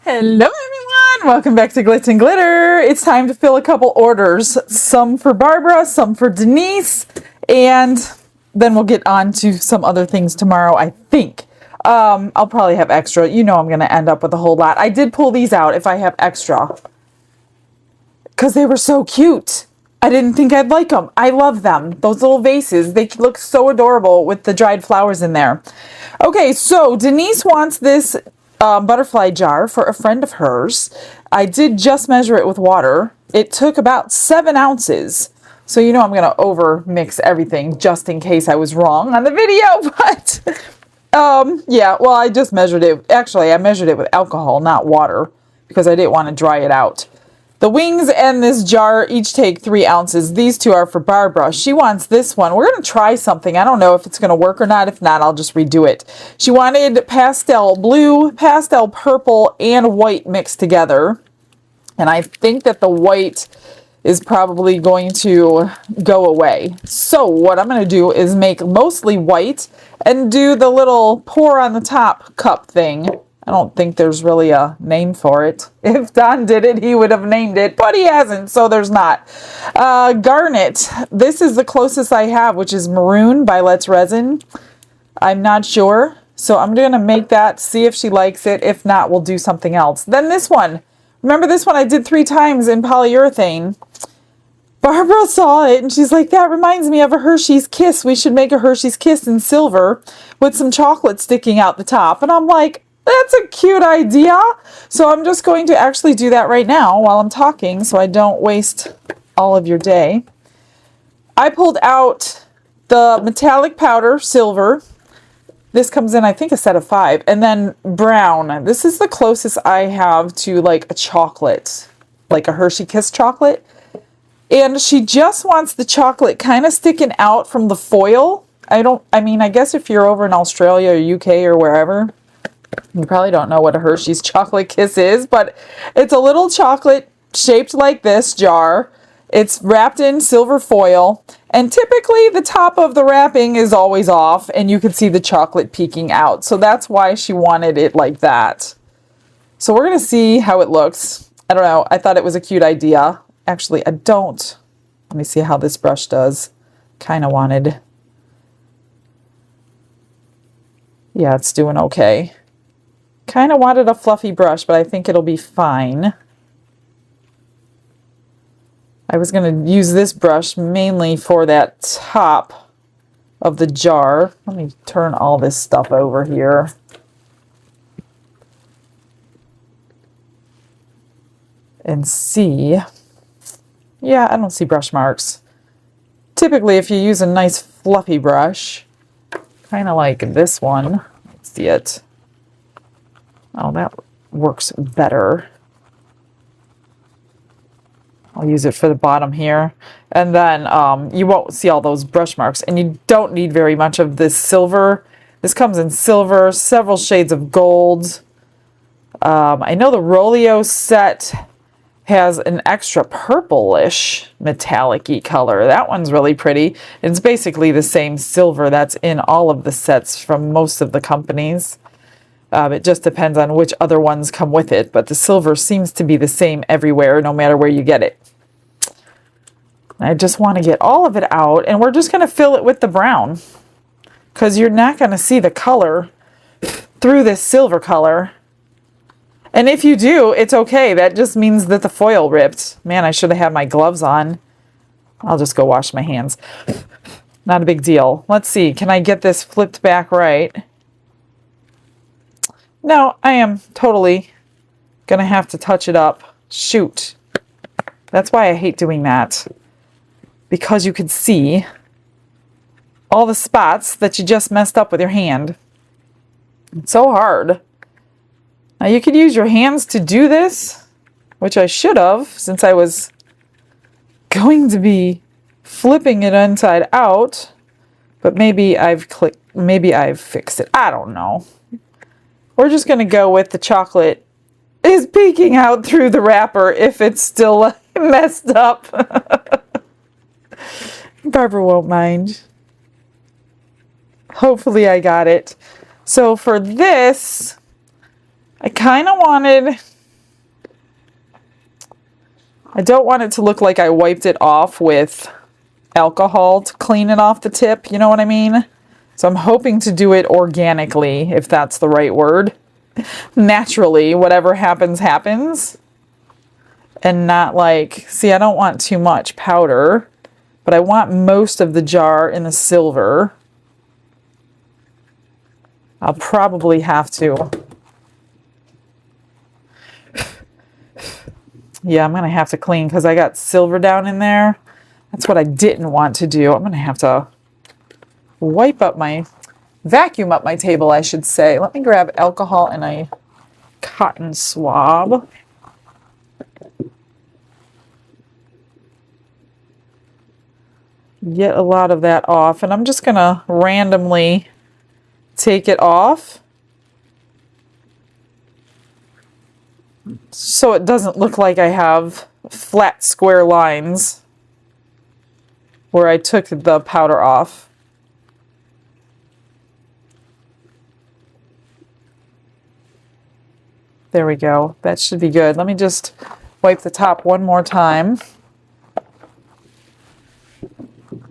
Hello everyone! Welcome back to Glitz and Glitter. It's time to fill a couple orders. Some for Barbara, some for Denise, and then we'll get on to some other things tomorrow, I think. I'll probably have extra. You know I'm going to end up with a whole lot. I did pull these out if I have extra, because they were so cute. I didn't think I'd like them. I love them. Those little vases, they look so adorable with the dried flowers in there. Okay, so Denise wants this butterfly jar for a friend of hers. I did just measure it with water. It took about 7 ounces. So you know I'm going to over mix everything just in case I was wrong on the video. But yeah, well, I just measured it. Actually, I measured it with alcohol, not water, because I didn't want to dry it out. The wings and this jar each take 3 ounces. These two are for Barbara. She wants this one. We're going to try something. I don't know if it's going to work or not. If not, I'll just redo it. She wanted pastel blue, pastel purple, and white mixed together. And I think that the white is probably going to go away. So what I'm going to do is make mostly white and do the little pour on the top cup thing. I don't think there's really a name for it. If Don did it, he would have named it, but he hasn't, so there's not. Garnet. This is the closest I have, which is maroon by Let's Resin. I'm not sure, so I'm going to make that, see if she likes it. If not, we'll do something else. Then this one. Remember this one I did 3 times in polyurethane? Barbara saw it, and she's like, that reminds me of a Hershey's Kiss. We should make a Hershey's Kiss in silver with some chocolate sticking out the top. And I'm like, that's a cute idea. So I'm just going to actually do that right now while I'm talking so I don't waste all of your day. I pulled out the metallic powder, silver. This comes in, I think, a set of 5. And then brown. This is the closest I have to like a chocolate, like a Hershey Kiss chocolate. And she just wants the chocolate kind of sticking out from the foil. I guess if you're over in Australia or UK or wherever, you probably don't know what a Hershey's Chocolate Kiss is, but it's a little chocolate shaped like this jar. It's wrapped in silver foil, and typically the top of the wrapping is always off, and you can see the chocolate peeking out. So that's why she wanted it like that. So we're going to see how it looks. I don't know. I thought it was a cute idea. Actually, I don't. Let me see how this brush does. Kind of wanted. Yeah, it's doing okay. Kind of wanted a fluffy brush, but I think it'll be fine. I was going to use this brush mainly for that top of the jar. Let me turn all this stuff over here. And see. Yeah, I don't see brush marks. Typically, if you use a nice fluffy brush, kind of like this one, let's see it. Oh, that works better. I'll use it for the bottom here. And then you won't see all those brush marks. And you don't need very much of this silver. This comes in silver, several shades of gold. I know the Rolio set has an extra purplish metallic-y color. That one's really pretty. It's basically the same silver that's in all of the sets from most of the companies. It just depends on which other ones come with it, but the silver seems to be the same everywhere, no matter where you get it. I just want to get all of it out, and we're just going to fill it with the brown, because you're not going to see the color through this silver color. And if you do, it's okay. That just means that the foil ripped. Man, I should have had my gloves on. I'll just go wash my hands. Not a big deal. Let's see. Can I get this flipped back right? No, I am totally going to have to touch it up. Shoot. That's why I hate doing that. Because you can see all the spots that you just messed up with your hand. It's so hard. Now you could use your hands to do this, which I should have, since I was going to be flipping it inside out. But maybe I've fixed it. I don't know. We're just going to go with the chocolate is peeking out through the wrapper if it's still messed up. Barbara won't mind. Hopefully I got it. So for this, I kind of wanted I don't want it to look like I wiped it off with alcohol to clean it off the tip, you know what I mean? So I'm hoping to do it organically, if that's the right word. Naturally, whatever happens, happens. And not like, see, I don't want too much powder, but I want most of the jar in the silver. I'll probably have to. Yeah, I'm going to have to clean because I got silver down in there. That's what I didn't want to do. I'm going to have to vacuum up my table, I should say. Let me grab alcohol and a cotton swab. Get a lot of that off, and I'm just going to randomly take it off so it doesn't look like I have flat square lines where I took the powder off. There we go. That should be good. Let me just wipe the top one more time.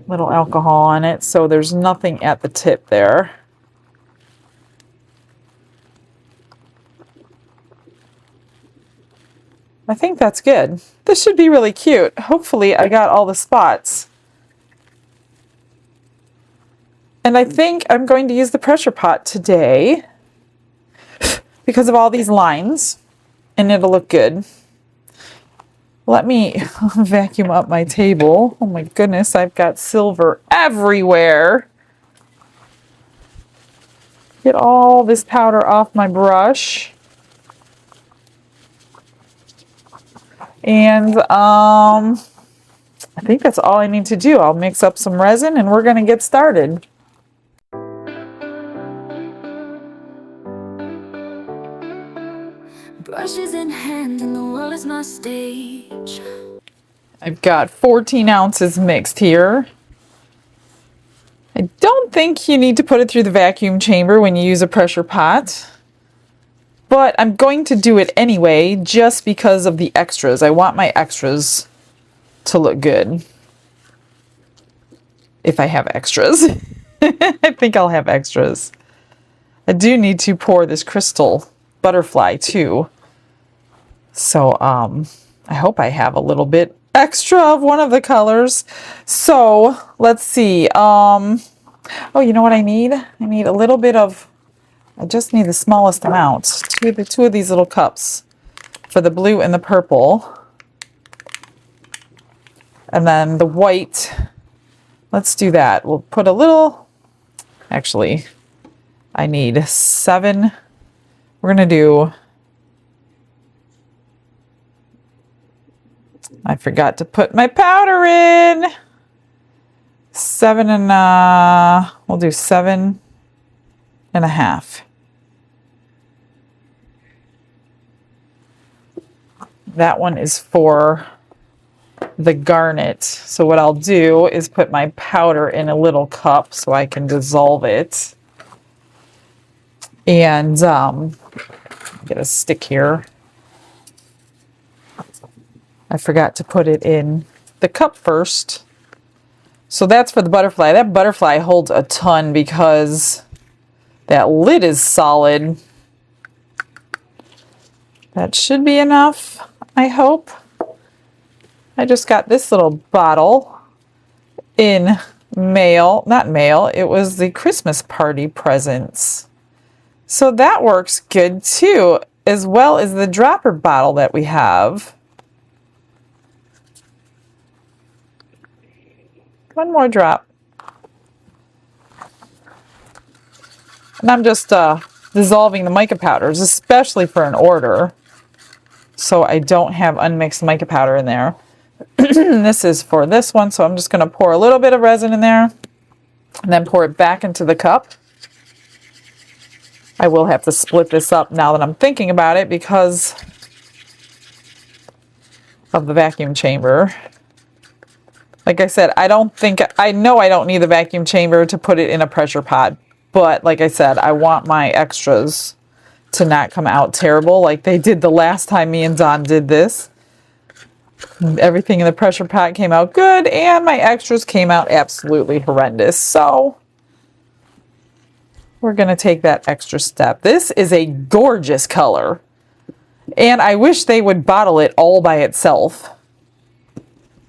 Little alcohol on it so there's nothing at the tip there. I think that's good. This should be really cute. Hopefully I got all the spots. And I think I'm going to use the pressure pot today because of all these lines, and it'll look good. Let me vacuum up my table. Oh my goodness, I've got silver everywhere. Get all this powder off my brush. And I think that's all I need to do. I'll mix up some resin and we're going to get started. Brushes in hand and the world is my stage. I've got 14 ounces mixed here. I don't think you need to put it through the vacuum chamber when you use a pressure pot, but I'm going to do it anyway just because of the extras. I want my extras to look good. If I have extras. I think I'll have extras. I do need to pour this crystal butterfly too. So I hope I have a little bit extra of one of the colors. So let's see. Oh, you know what I need? I need a little bit of, I just need the smallest amount. Two of these little cups for the blue and the purple. And then the white, let's do that. We'll put a little, actually, I need 7. We're going to do, I forgot to put my powder in. 7 and, we'll do 7.5. That one is for the garnet. So what I'll do is put my powder in a little cup so I can dissolve it. And get a stick here. I forgot to put it in the cup first. So that's for the butterfly. That butterfly holds a ton because that lid is solid. That should be enough, I hope. I just got this little bottle in mail. Not mail, it was the Christmas party presents. So that works good too, as well as the dropper bottle that we have. One more drop. And I'm just dissolving the mica powders, especially for an order. So I don't have unmixed mica powder in there. This is for this one, so I'm just going to pour a little bit of resin in there and then pour it back into the cup. I will have to split this up now that I'm thinking about it because of the vacuum chamber. Like I said, I know I don't need the vacuum chamber to put it in a pressure pot, but like I said, I want my extras to not come out terrible like they did the last time me and Don did this. Everything in the pressure pot came out good, and my extras came out absolutely horrendous. So we're going to take that extra step. This is a gorgeous color, and I wish they would bottle it all by itself.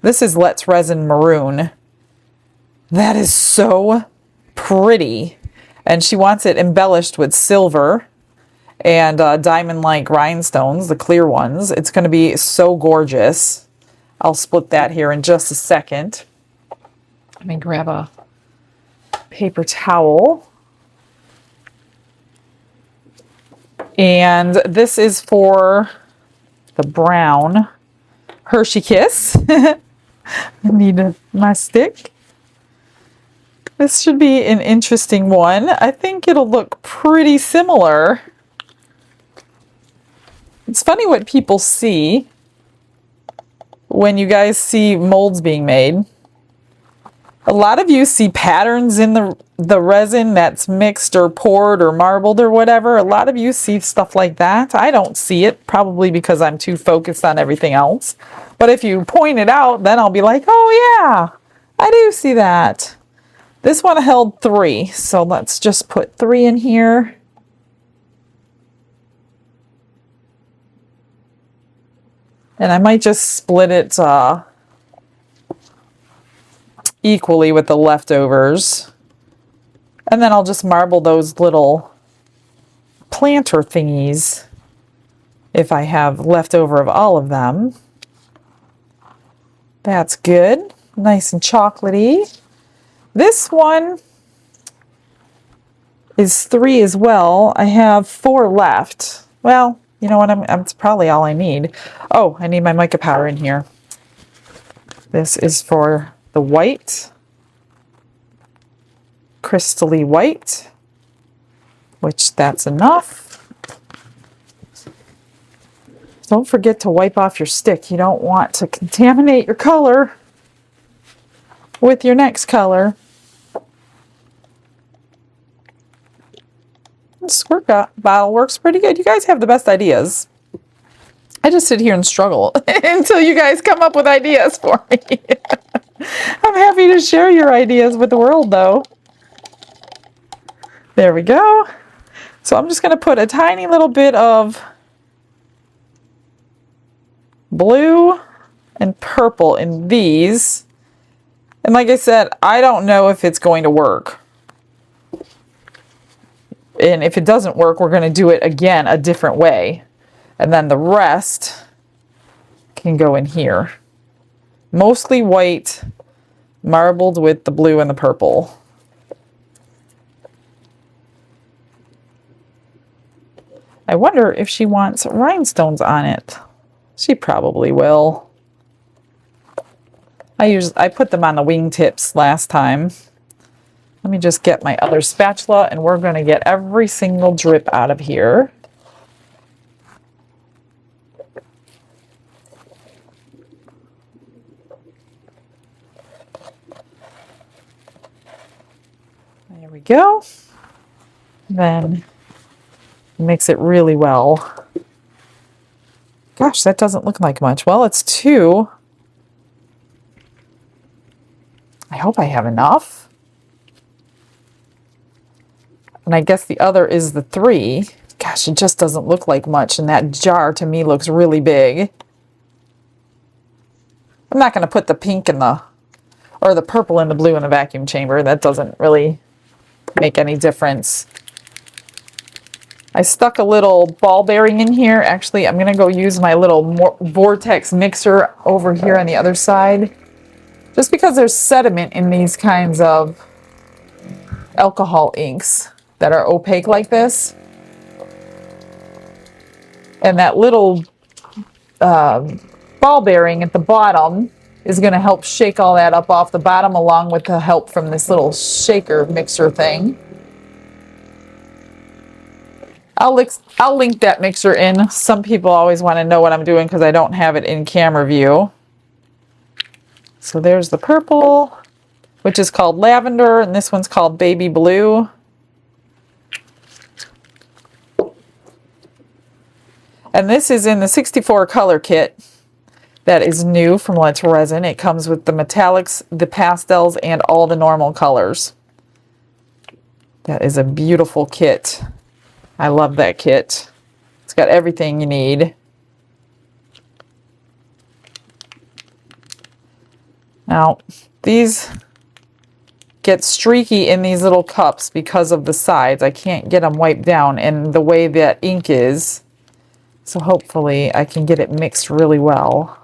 This is Let's Resin Maroon. That is so pretty, and she wants it embellished with silver and diamond-like rhinestones, the clear ones. It's going to be so gorgeous. I'll split that here in just a second. Let me grab a paper towel. And this is for the brown Hershey Kiss. I need my stick. This should be an interesting one. I think it'll look pretty similar. It's funny what people see when you guys see molds being made. A lot of you see patterns in the resin that's mixed or poured or marbled or whatever. A lot of you see stuff like that. I don't see it, probably because I'm too focused on everything else. But if you point it out, then I'll be like, oh yeah, I do see that. This one held 3, so let's just put 3 in here. And I might just split it equally with the leftovers. And then I'll just marble those little planter thingies if I have leftover of all of them. That's good. Nice and chocolatey. This one is 3 as well. I have 4 left. Well, you know what? It's probably all I need. Oh, I need my mica powder in here. This is for the white, crystally white, which that's enough. Don't forget to wipe off your stick. You don't want to contaminate your color with your next color. The squirt bottle works pretty good. You guys have the best ideas. I just sit here and struggle until you guys come up with ideas for me. I'm happy to share your ideas with the world, though. There we go. So I'm just going to put a tiny little bit of blue and purple in these. And like I said, I don't know if it's going to work. And if it doesn't work, we're going to do it again a different way. And then the rest can go in here. Mostly white, marbled with the blue and the purple. I wonder if she wants rhinestones on it. She probably will. I put them on the wingtips last time. Let me just get my other spatula, and we're going to get every single drip out of here. There we go. Then mix it really well. Gosh, that doesn't look like much. Well, it's 2. I hope I have enough. And I guess the other is the 3. Gosh, it just doesn't look like much. And that jar to me looks really big. I'm not going to put the pink in or the purple and the blue in the vacuum chamber. That doesn't really make any difference. I stuck a little ball bearing in here. Actually, I'm going to go use my little vortex mixer over here on the other side. Just because there's sediment in these kinds of alcohol inks that are opaque like this. And that little ball bearing at the bottom is going to help shake all that up off the bottom, along with the help from this little shaker mixer thing. I'll link that mixer in. Some people always want to know what I'm doing because I don't have it in camera view. So there's the purple, which is called lavender, and this one's called baby blue. And this is in the 64 color kit. That is new from Let's Resin. It comes with the metallics, the pastels, and all the normal colors. That is a beautiful kit. I love that kit. It's got everything you need. Now, these get streaky in these little cups because of the sides. I can't get them wiped down and the way that ink is. So hopefully I can get it mixed really well.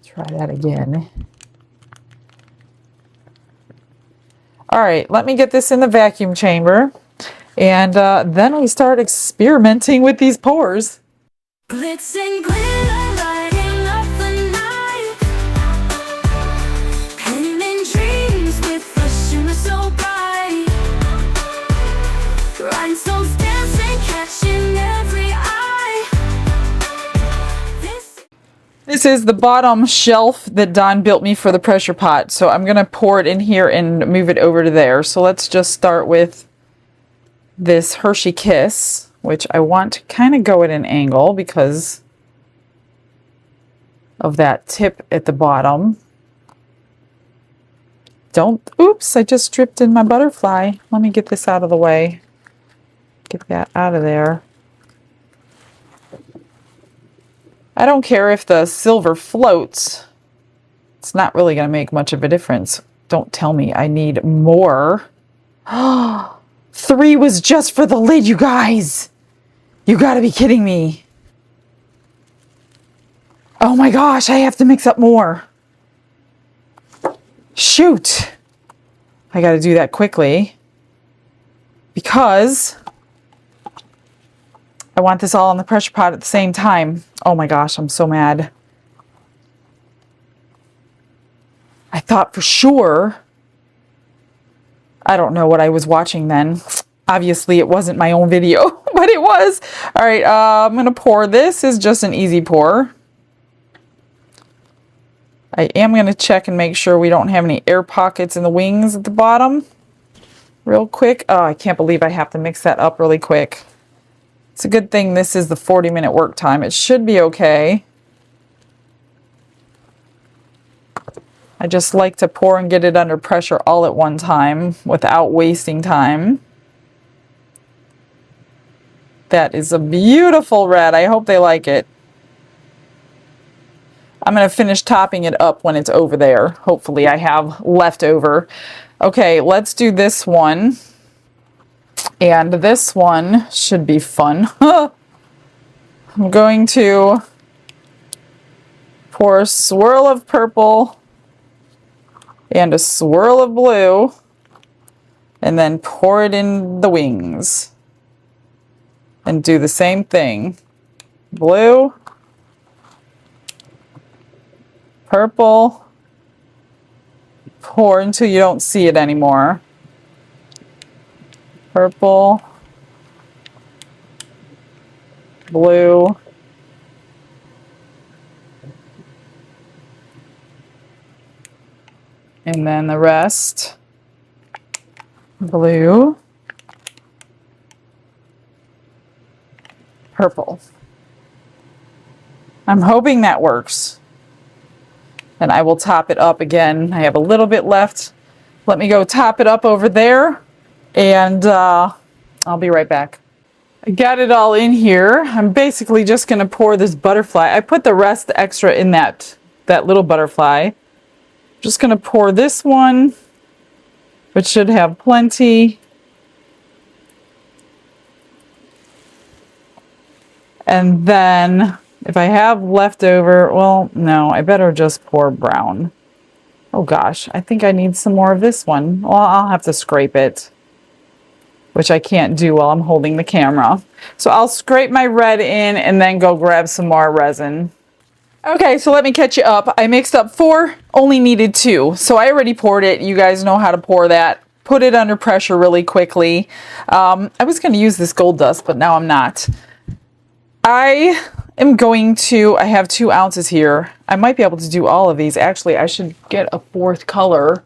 Try that again. All right, let me get this in the vacuum chamber, and then we start experimenting with these pours. Glitz and glitter, lighting up the night. Painting dreams with a shimmer so bright. Rhinestones dancing, catching every eye. This is the bottom shelf that Don built me for the pressure pot. So I'm going to pour it in here and move it over to there. So let's just start with this Hershey Kiss, which I want to kind of go at an angle because of that tip at the bottom. Oops, I just dripped in my butterfly. Let me get this out of the way. Get that out of there. I don't care if the silver floats. It's not really going to make much of a difference. Don't tell me I need more. 3 was just for the lid, you guys. You gotta be kidding me. Oh my gosh, I have to mix up more. Shoot. I gotta do that quickly because I want this all in the pressure pot at the same time. Oh my gosh, I'm so mad. I thought for sure. I don't know what I was watching then. Obviously, it wasn't my own video, but it was. All right, I'm going to pour. This is just an easy pour. I am going to check and make sure we don't have any air pockets in the wings at the bottom. Real quick. Oh, I can't believe I have to mix that up really quick. It's a good thing this is the 40-minute work time. It should be okay. I just like to pour and get it under pressure all at one time without wasting time. That is a beautiful red. I hope they like it. I'm going to finish topping it up when it's over there. Hopefully I have leftover. Okay, let's do this one. And this one should be fun. I'm going to pour a swirl of purple and a swirl of blue, and then pour it in the wings. And do the same thing. Blue, purple, pour until you don't see it anymore. Purple, blue, and then the rest. Blue, purple. I'm hoping that works. And I will top it up again. I have a little bit left. Let me go top it up over there, and I'll be right back. I got it all in here. I'm basically just going to pour this butterfly. I put the rest extra in that little butterfly. Just going to pour this one, which should have plenty. And then if I have leftover, well, no, I better just pour brown. Oh gosh, I think I need some more of this one. Well, I'll have to scrape it, which I can't do while I'm holding the camera. So I'll scrape my red in and then go grab some more resin. Okay, so let me catch you up. I mixed up 4, only needed 2. So I already poured it. You guys know how to pour that. Put it under pressure really quickly. I was going to use this gold dust, but now I'm not. I am going to, I have 2 ounces here. I might be able to do all of these. Actually, I should get a 4th color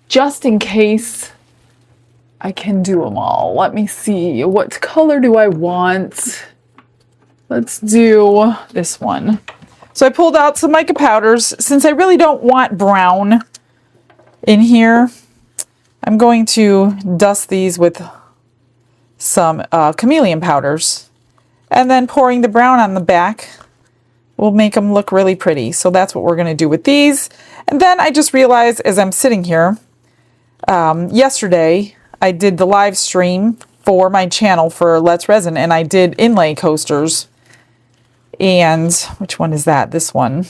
just in case I can do them all. Let me see. What color do I want? Let's do this one. So I pulled out some mica powders. Since I really don't want brown in here, I'm going to dust these with some chameleon powders. And then pouring the brown on the back will make them look really pretty. So that's what we're going to do with these. And then I just realized as I'm sitting here, yesterday I did the live stream for my channel for Let's Resin, and I did inlay coasters. And which one is that? This one.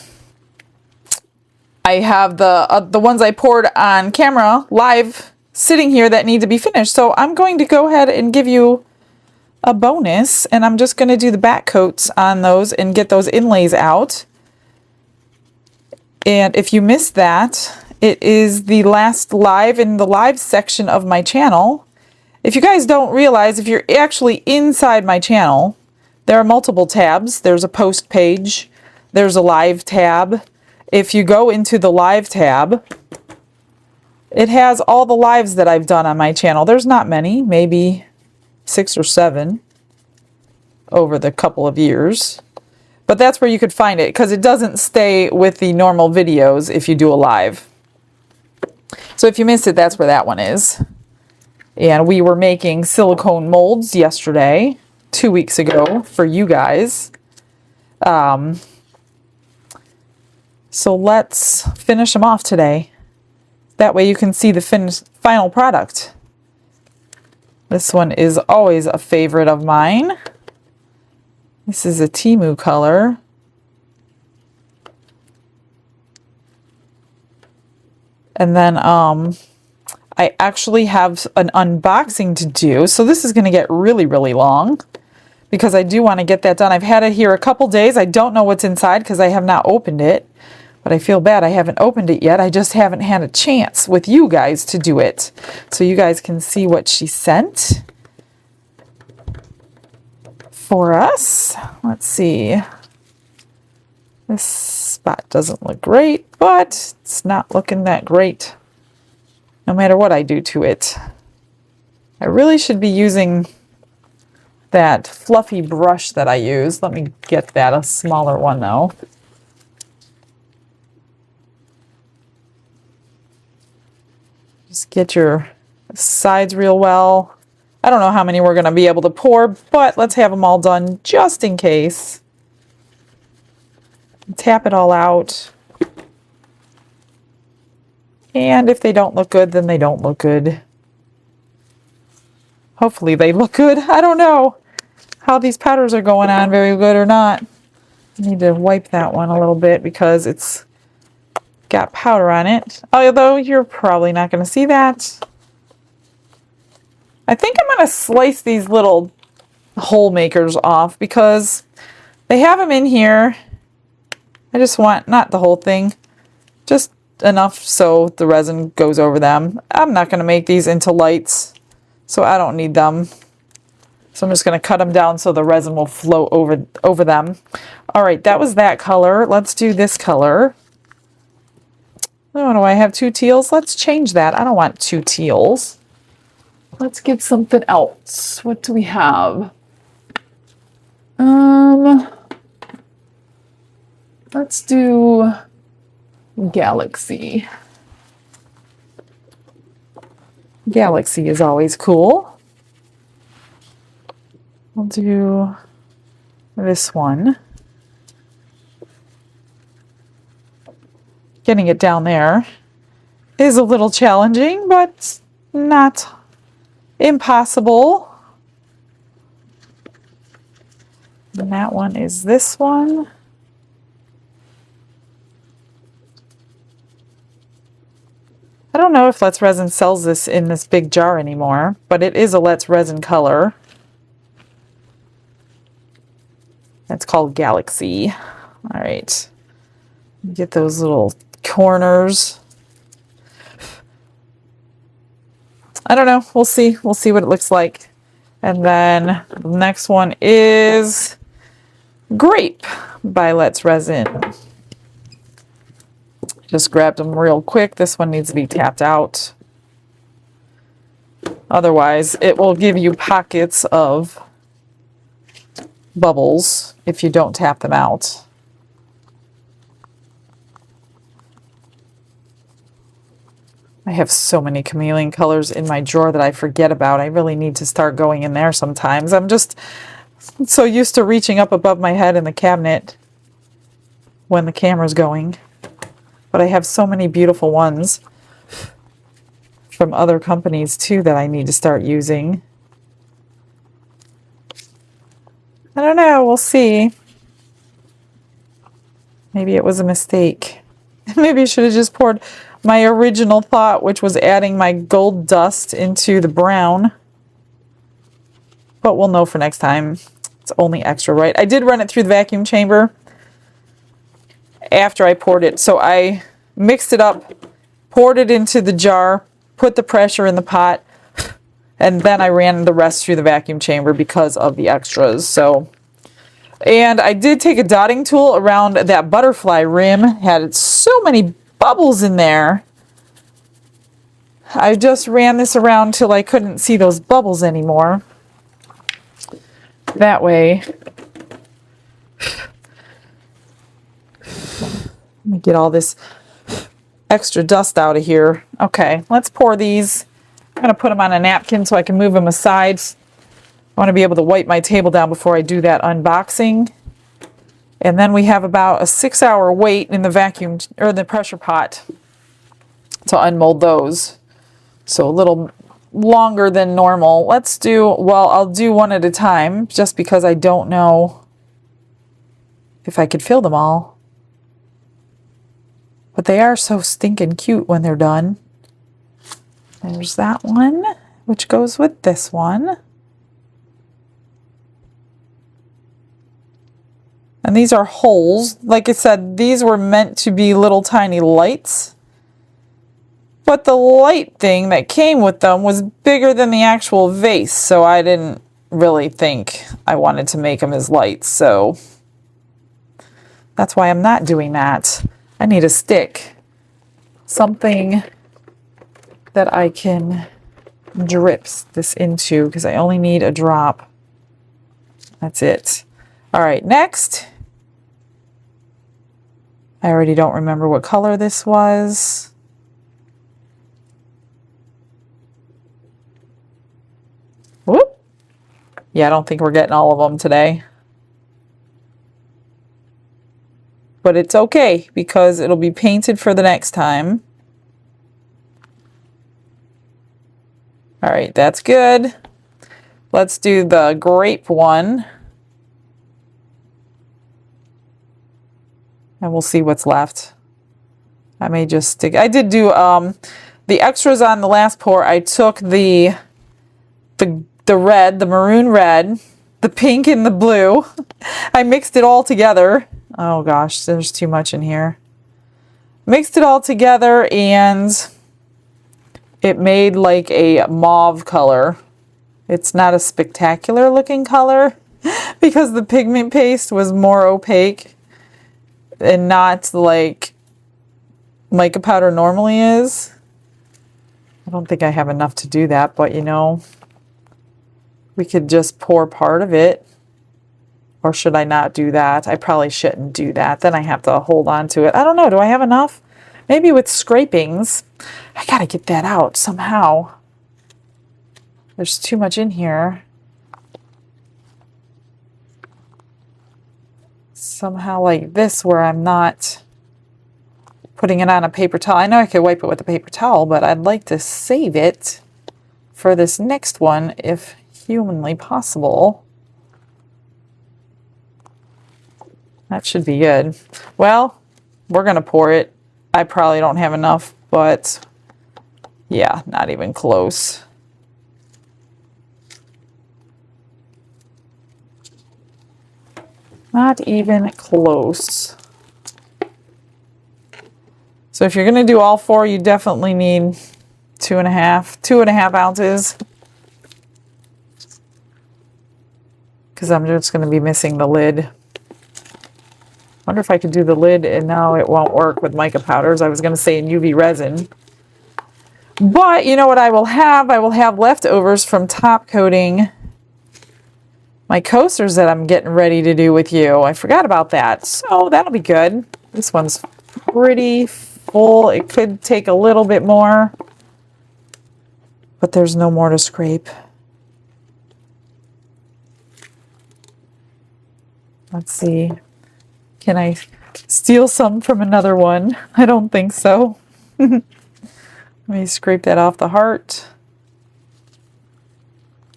I have the ones I poured on camera live sitting here that need to be finished. So I'm going to go ahead and give you a bonus, and I'm just going to do the back coats on those and get those inlays out. And if you missed that, it is the last live in the live section of my channel. If you guys don't realize, if you're actually inside my channel, there are multiple tabs. There's a post page. There's a live tab. If you go into the live tab, it has all the lives that I've done on my channel. There's not many, maybe 6 or 7 over the couple of years. But that's where you could find it, because it doesn't stay with the normal videos if you do a live. So if you missed it, that's where that one is. And we were making silicone molds yesterday, 2 weeks ago, for you guys. So let's finish them off today. That way you can see the final product. This one is always a favorite of mine. This is a Temu color. And then I actually have an unboxing to do. So this is going to get really, really long because I do want to get that done. I've had it here a couple days. I don't know what's inside because I have not opened it. But I feel bad I haven't opened it yet. I just haven't had a chance with you guys to do it. So you guys can see what she sent for us. Let's see. This spot doesn't look great, but it's not looking that great no matter what I do to it. I really should be using that fluffy brush that I use. Let me get that, a smaller one though. Just get your sides real well. I don't know how many we're going to be able to pour, but let's have them all done just in case. Tap it all out. And if they don't look good, then they don't look good. Hopefully they look good. I don't know how these powders are going on, very good or not. I need to wipe that one a little bit because it's got powder on it, although you're probably not going to see that. I think I'm going to slice these little hole makers off because they have them in here. I just want, not the whole thing, just enough so the resin goes over them. I'm not going to make these into lights, so I don't need them. So I'm just going to cut them down so the resin will flow over them. All right, that was that color. Let's do this color. Oh, do I have 2 teals? Let's change that. I don't want 2 teals. Let's get something else. What do we have? Let's do Galaxy. Galaxy is always cool. We'll do this one. Getting it down there is a little challenging, but not impossible. And that one is this one. I don't know if Let's Resin sells this in this big jar anymore, but it is a Let's Resin color. It's called Galaxy. All right. Get those little corners. I don't know. We'll see. We'll see what it looks like. And then the next one is Grape by Let's Resin. Just grabbed them real quick. This one needs to be tapped out. Otherwise, it will give you pockets of bubbles if you don't tap them out. I have so many chameleon colors in my drawer that I forget about. I really need to start going in there sometimes. I'm just so used to reaching up above my head in the cabinet when the camera's going. But I have so many beautiful ones from other companies too that I need to start using. I don't know, we'll see. Maybe it was a mistake. Maybe I should have just poured my original thought, which was adding my gold dust into the brown. But we'll know for next time. It's only extra, right? I did run it through the vacuum chamber after I poured it. So I mixed it up, poured it into the jar, put the pressure in the pot, and then I ran the rest through the vacuum chamber because of the extras. So, and I did take a dotting tool around that butterfly rim. Had so many bubbles in there. I just ran this around till I couldn't see those bubbles anymore. That way. Let me get all this extra dust out of here. Okay, let's pour these. I'm going to put them on a napkin so I can move them aside. I want to be able to wipe my table down before I do that unboxing. And then we have about a 6-hour wait in the vacuum or the pressure pot to unmold those. So a little longer than normal. Let's do, well, I'll do one at a time just because I don't know if I could fill them all. But they are so stinking cute when they're done. There's that one, which goes with this one. And these are holes. Like I said, these were meant to be little tiny lights. But the light thing that came with them was bigger than the actual vase, so I didn't really think I wanted to make them as lights. So that's why I'm not doing that. I need a stick. Something that I can drip this into because I only need a drop. That's it. All right, next. I already don't remember what color this was. Whoop. Yeah, I don't think we're getting all of them today. But it's okay because it'll be painted for the next time. All right, that's good. Let's do the grape one. And we'll see what's left. I may just stick. I did do the extras on the last pour. I took the red, the maroon red, the pink and the blue. I mixed it all together. Oh gosh, there's too much in here. Mixed it all together and it made like a mauve color. It's not a spectacular looking color because the pigment paste was more opaque and not like mica powder normally is. I don't think I have enough to do that, but you know, we could just pour part of it. Or should I not do that? I probably shouldn't do that. Then I have to hold on to it. I don't know. Do I have enough? Maybe with scrapings. I gotta get that out somehow. There's too much in here. Somehow like this where I'm not putting it on a paper towel. I know I could wipe it with a paper towel, but I'd like to save it for this next one if humanly possible. That should be good. Well, we're going to pour it. I probably don't have enough, but yeah, not even close. Not even close. So if you're going to do all four, you definitely need 2.5 ounces. Because I'm just going to be missing the lid. Wonder if I could do the lid, and no, it won't work with mica powders. I was going to say in UV resin. But you know what I will have? I will have leftovers from top coating my coasters that I'm getting ready to do with you. I forgot about that. So that'll be good. This one's pretty full. It could take a little bit more, but there's no more to scrape. Let's see. Can I steal some from another one? I don't think so. Let me scrape that off the heart.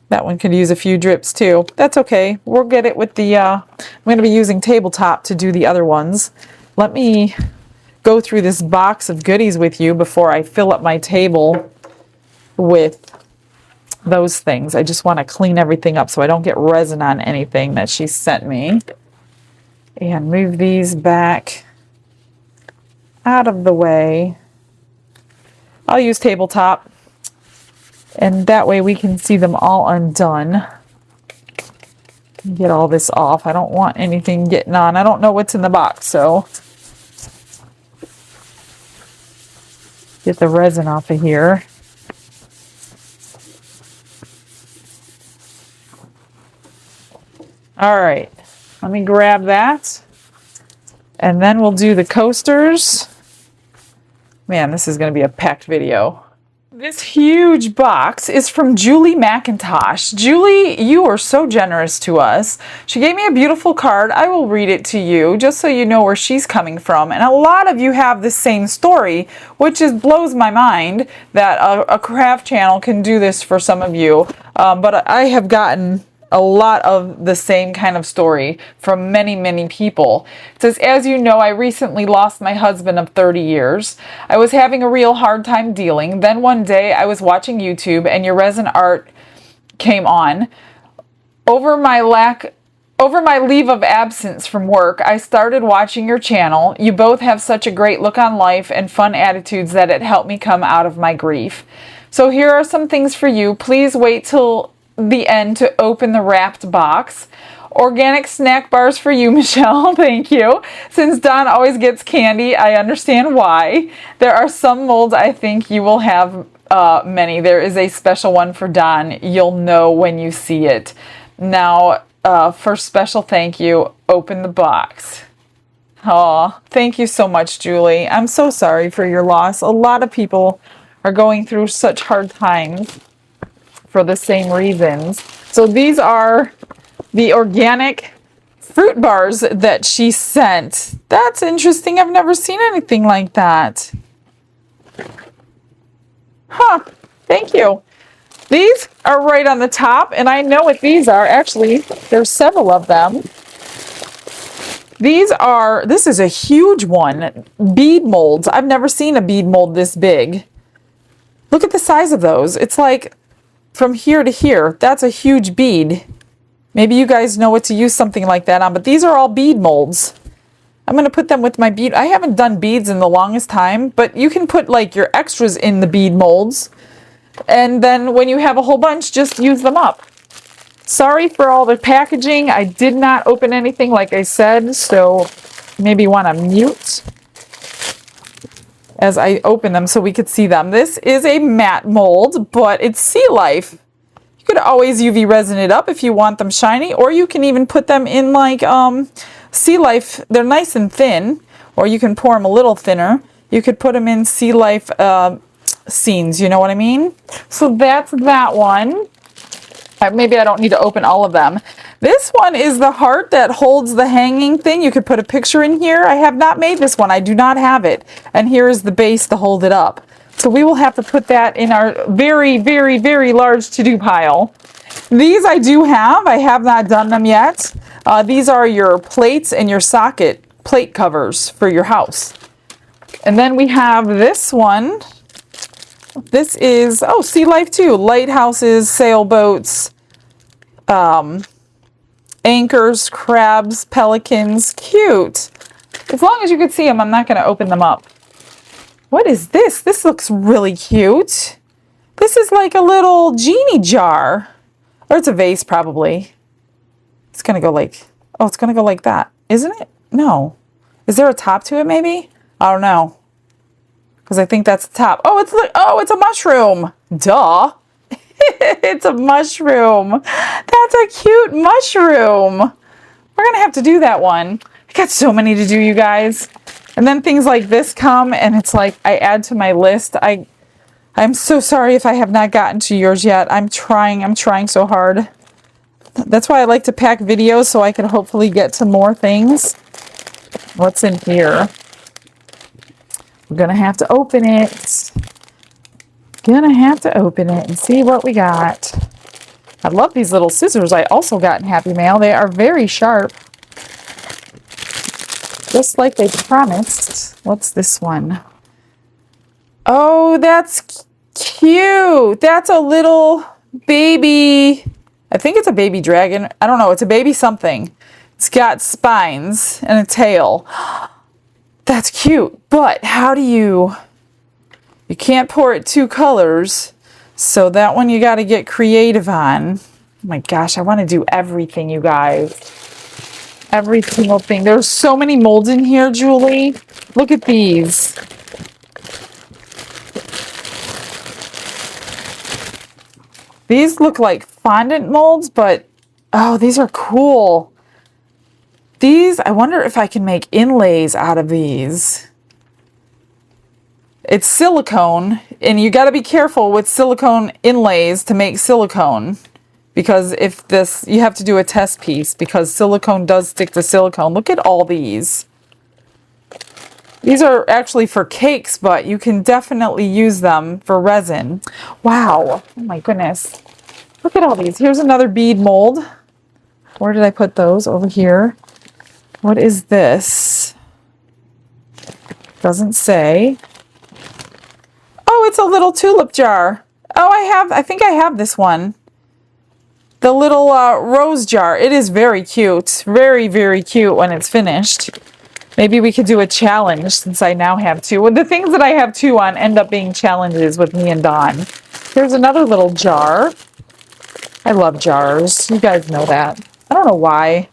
That one could use a few drips too. That's okay. We'll get it with the, I'm going to be using tabletop to do the other ones. Let me go through this box of goodies with you before I fill up my table with those things. I just want to clean everything up so I don't get resin on anything that she sent me. And move these back out of the way. I'll use tabletop, and that way we can see them all undone. Get all this off. I don't want anything getting on. I don't know what's in the box, so get the resin off of here. All right, let me grab that, and then we'll do the coasters. Man, this is going to be a packed video. This huge box is from Julie McIntosh. Julie, you are so generous to us. She gave me a beautiful card. I will read it to you just so you know where she's coming from. And a lot of you have the same story, which blows my mind that a craft channel can do this for some of you. But I have gotten a lot of the same kind of story from many, many people. It says, as you know, I recently lost my husband of 30 years. I was having a real hard time dealing. Then one day I was watching YouTube and your resin art came on. Over my leave of absence from work, I started watching your channel. You both have such a great look on life and fun attitudes that it helped me come out of my grief. So here are some things for you. Please wait till the end to open the wrapped box. Organic snack bars for you, Michelle. Thank you. Since Don always gets candy, I understand why. There are some molds I think you will have many. There is a special one for Don. You'll know when you see it. Now, for special thank you, open the box. Oh, thank you so much, Julie. I'm so sorry for your loss. A lot of people are going through such hard times for the same reasons. So these are the organic fruit bars that she sent. That's interesting. I've never seen anything like that. Huh. Thank you. These are right on the top, and I know what these are. Actually, there's several of them. This is a huge one. Bead molds. I've never seen a bead mold this big. Look at the size of those. It's like from here to here. That's a huge bead. Maybe you guys know what to use something like that on, but these are all bead molds. I'm going to put them with my bead. I haven't done beads in the longest time, but you can put like your extras in the bead molds. And then when you have a whole bunch, just use them up. Sorry for all the packaging. I did not open anything like I said, so maybe want to mute as I open them so we could see them. This is a matte mold, but it's Sea Life. You could always UV resin it up if you want them shiny, or you can even put them in like Sea Life. They're nice and thin, or you can pour them a little thinner. You could put them in Sea Life scenes, you know what I mean? So that's that one. Maybe I don't need to open all of them. This one is the heart that holds the hanging thing. You could put a picture in here. I have not made this one. I do not have it. And here is the base to hold it up. So we will have to put that in our very, very, very large to-do pile. These I do have. I have not done them yet. These are your plates and your socket plate covers for your house. And then we have this one. This is, oh, Sea Life too. Lighthouses, sailboats, anchors, crabs, pelicans. Cute. As long as you can see them, I'm not going to open them up. What is this? This looks really cute. This is like a little genie jar. Or it's a vase, probably. It's going to go like, oh, it's going to go like that. Isn't it? No. Is there a top to it, maybe? I don't know. because I think that's the top. Oh, it's a mushroom. Duh. It's a mushroom. That's a cute mushroom. We're going to have to do that one. I got so many to do, you guys. And then things like this come, and it's like I add to my list. I'm so sorry if I have not gotten to yours yet. I'm trying so hard. That's why I like to pack videos, so I can hopefully get to more things. What's in here? We're going to have to open it. Gonna have to open it and see what we got. I love these little scissors I also got in Happy Mail. They are very sharp. Just like they promised. What's this one? Oh, that's cute. That's a little baby. I think it's a baby dragon. I don't know. It's a baby something. It's got spines and a tail. That's cute. But how do you can't pour it two colors. So that one you got to get creative on. Oh my gosh, I want to do everything, you guys. Every single thing. There's so many molds in here, Julie. Look at these. These look like fondant molds, but oh, these are cool. These, I wonder if I can make inlays out of these. It's silicone, and you got to be careful with silicone inlays to make silicone, because if this, you have to do a test piece because silicone does stick to silicone. Look at all these. These are actually for cakes, but you can definitely use them for resin. Wow. Oh my goodness. Look at all these. Here's another bead mold. Where did I put those? Over here. What is this? Doesn't say. Oh, it's a little tulip jar. Oh, I think I have this one. The little rose jar. It is very cute. Very, very cute when it's finished. Maybe we could do a challenge since I now have two. Well, the things that I have two on end up being challenges with me and Dawn. Here's another little jar. I love jars. You guys know that. I don't know why,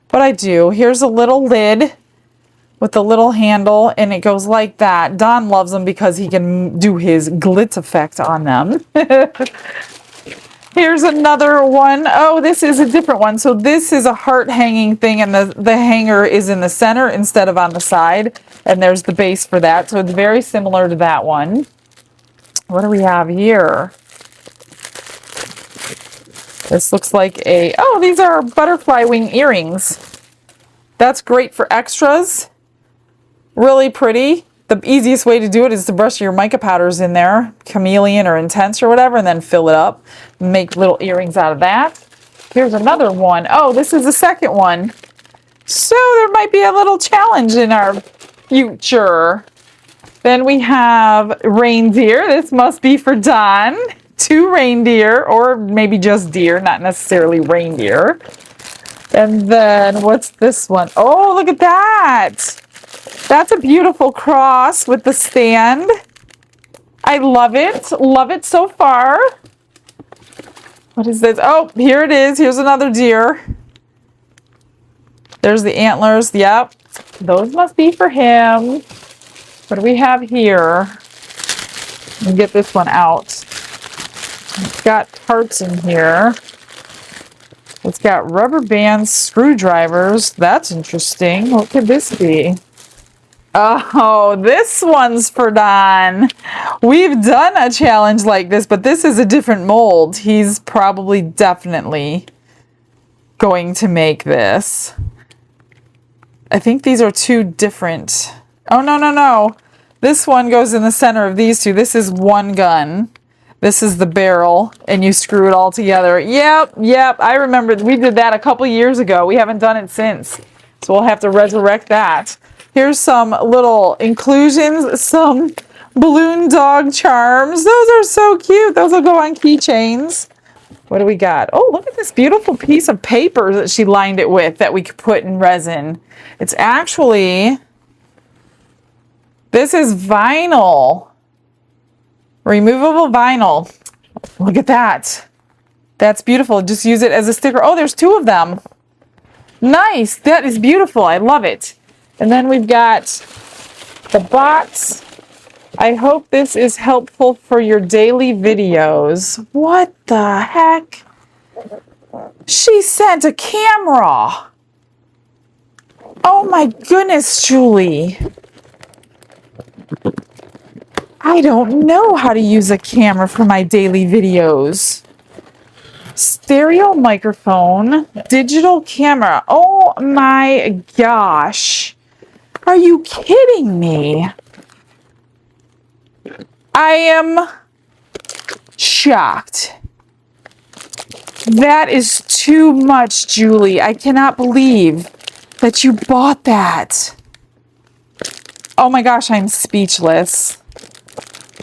but I do. Here's a little lid with a little handle, and it goes like that. Don loves them because he can do his glitz effect on them. Here's another one. Oh, this is a different one. So this is a heart hanging thing, and the hanger is in the center instead of on the side, and there's the base for that. So it's very similar to that one. What do we have here? This looks like oh, these are butterfly wing earrings. That's great for extras. Really pretty. The easiest way to do it is to brush your mica powders in there, chameleon or intense or whatever, and then fill it up. Make little earrings out of that. Here's another one. Oh, this is the second one. So there might be a little challenge in our future. Then we have reindeer. This must be for Don. 2 reindeer, or maybe just deer, not necessarily reindeer. And then what's this one? Oh, look at that. That's a beautiful cross with the stand. I love it. Love it so far. What is this? Oh, here it is. Here's another deer. There's the antlers. Yep. Those must be for him. What do we have here? Let me get this one out. It's got parts in here. It's got rubber bands, screwdrivers. That's interesting. What could this be? Oh, this one's for Don. We've done a challenge like this, but this is a different mold. He's probably definitely going to make this. I think these are 2 different. Oh, no, no, no. This one goes in the center of these 2. This is one gun. This is the barrel, and you screw it all together. Yep, yep. I remember we did that a couple years ago. We haven't done it since, so we'll have to resurrect that. Here's some little inclusions, some balloon dog charms. Those are so cute. Those will go on keychains. What do we got? Oh, look at this beautiful piece of paper that she lined it with that we could put in resin. It's actually, this is vinyl. Removable vinyl. Look at that. That's beautiful. Just use it as a sticker. Oh, there's 2 of them. Nice. That is beautiful. I love it. And then we've got the box. I hope this is helpful for your daily videos. What the heck? She sent a camera. Oh my goodness, Julie. I don't know how to use a camera for my daily videos. Stereo microphone, digital camera. Oh my gosh. Are you kidding me? I am shocked. That is too much, Julie. I cannot believe that you bought that. Oh my gosh, I'm speechless.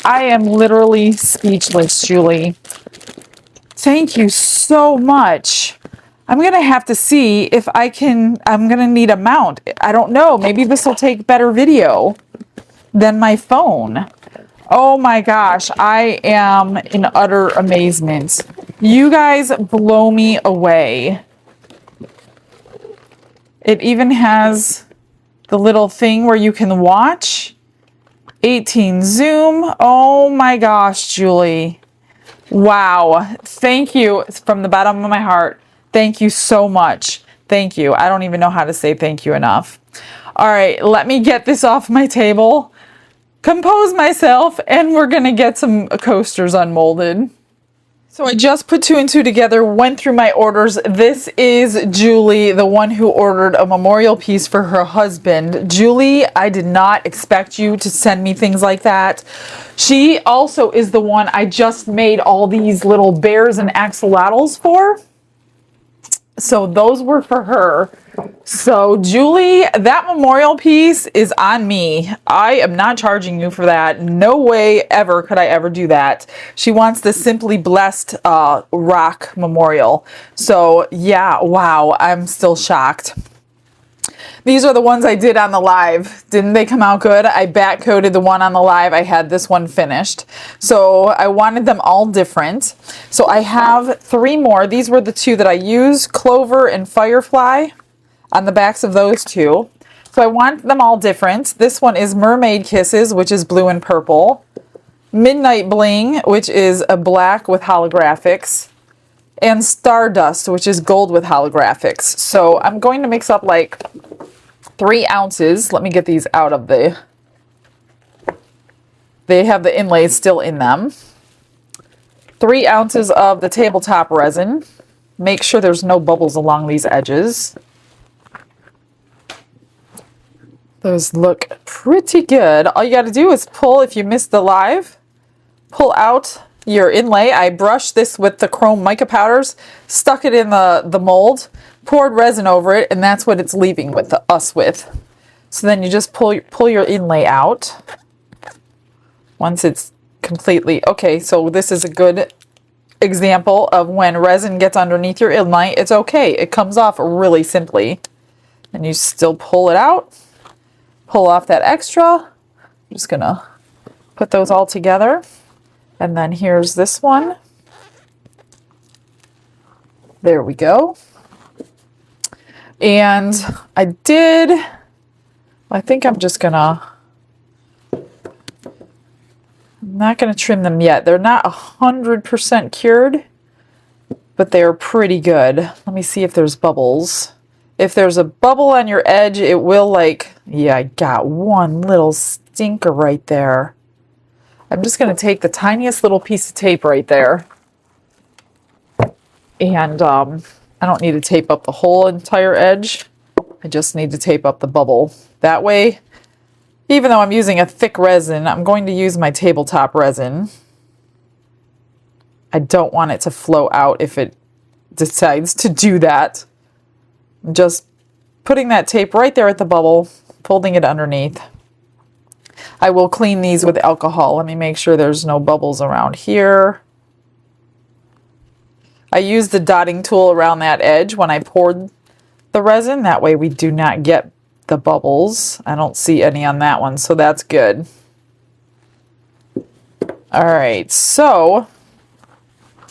I am literally speechless, Julie. Thank you so much. I'm going to have to see if I'm going to need a mount. I don't know. Maybe this will take better video than my phone. Oh my gosh, I am in utter amazement. You guys blow me away. It even has the little thing where you can watch. 18 zoom. Oh my gosh, Julie. Wow. Thank you from the bottom of my heart. Thank you so much. Thank you. I don't even know how to say thank you enough. All right, let me get this off my table, compose myself, and we're going to get some coasters unmolded. So I just put 2 and 2 together, went through my orders. This is Julie, the one who ordered a memorial piece for her husband. Julie, I did not expect you to send me things like that. She also is the one I just made all these little bears and axolotls for. So those were for her. So Julie, that memorial piece is on me. I am not charging you for that. No way ever could I ever do that. She wants the Simply Blessed rock memorial. So yeah, wow, I'm still shocked. These are the ones I did on the live. Didn't they come out good? I back coated the one on the live. I had this one finished. So I wanted them all different. So I have 3 more. These were the 2 that I used, Clover and Firefly, on the backs of those 2. So I want them all different. This one is Mermaid Kisses, which is blue and purple. Midnight Bling, which is a black with holographics. And Stardust, which is gold with holographics. So I'm going to mix up like 3 ounces. Let me get these out of they have the inlays still in them. 3 ounces of the tabletop resin. Make sure there's no bubbles along these edges. Those look pretty good. All you got to do is pull, if you missed the live, pull out your inlay. I brushed this with the chrome mica powders, stuck it in the mold, poured resin over it, and that's what it's leaving with us with. So then you just pull your inlay out once it's completely okay. So this is a good example of when resin gets underneath your inlay. It's okay. It comes off really simply, and you still pull it out. Pull off that extra. I'm just gonna put those all together. And then here's this one. There we go. And I think I'm not gonna trim them yet. They're not 100% cured, but they're pretty good. Let me see if there's bubbles. If there's a bubble on your edge, it will yeah, I got one little stinker right there. I'm just going to take the tiniest little piece of tape right there. And I don't need to tape up the whole entire edge. I just need to tape up the bubble. That way, even though I'm using a thick resin, I'm going to use my tabletop resin. I don't want it to flow out if it decides to do that. Just putting that tape right there at the bubble, folding it underneath. I will clean these with alcohol. Let me make sure there's no bubbles around here. I used the dotting tool around that edge when I poured the resin. That way we do not get the bubbles. I don't see any on that one, so that's good. All right, so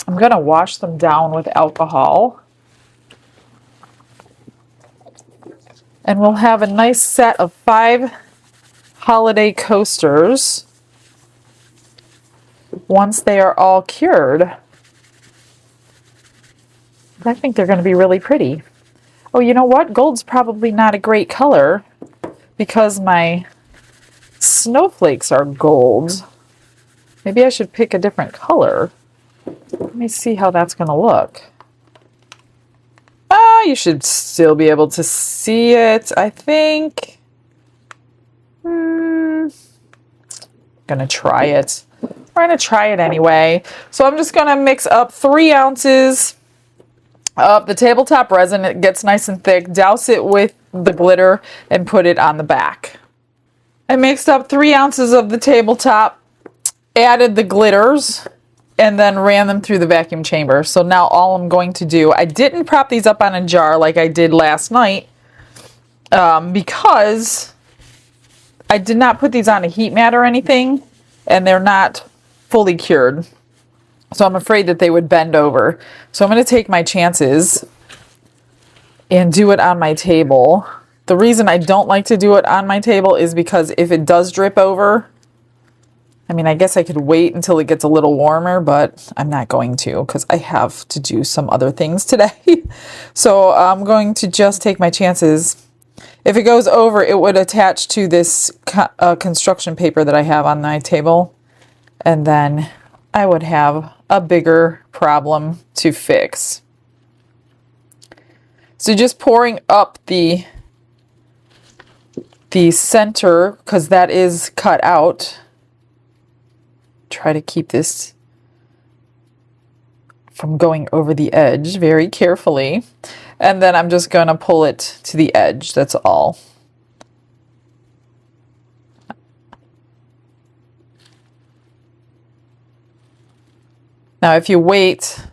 I'm going to wash them down with alcohol. And we'll have a nice set of 5 holiday coasters. once they are all cured. I think they're going to be really pretty. Oh, you know what? Gold's probably not a great color because my snowflakes are gold. Maybe I should pick a different color. Let me see how that's going to look. Ah, you should still be able to see it, I think. Gonna try it. We're gonna try it anyway. So I'm just gonna mix up 3 ounces of the tabletop resin. It gets nice and thick. Douse it with the glitter and put it on the back. I mixed up 3 ounces of the tabletop, added the glitters, and then ran them through the vacuum chamber. So now all I'm going to do, I didn't prop these up on a jar like I did last night because I did not put these on a heat mat or anything, and they're not fully cured. So I'm afraid that they would bend over. So I'm going to take my chances and do it on my table. The reason I don't like to do it on my table is because if it does drip over, I mean, I guess I could wait until it gets a little warmer, but I'm not going to because I have to do some other things today. So I'm going to just take my chances. If it goes over, it would attach to this construction paper that I have on my table, and then I would have a bigger problem to fix. So just pouring up the center, because that is cut out. Try to keep this from going over the edge very carefully. And then I'm just going to pull it to the edge. That's all. Now, if you wait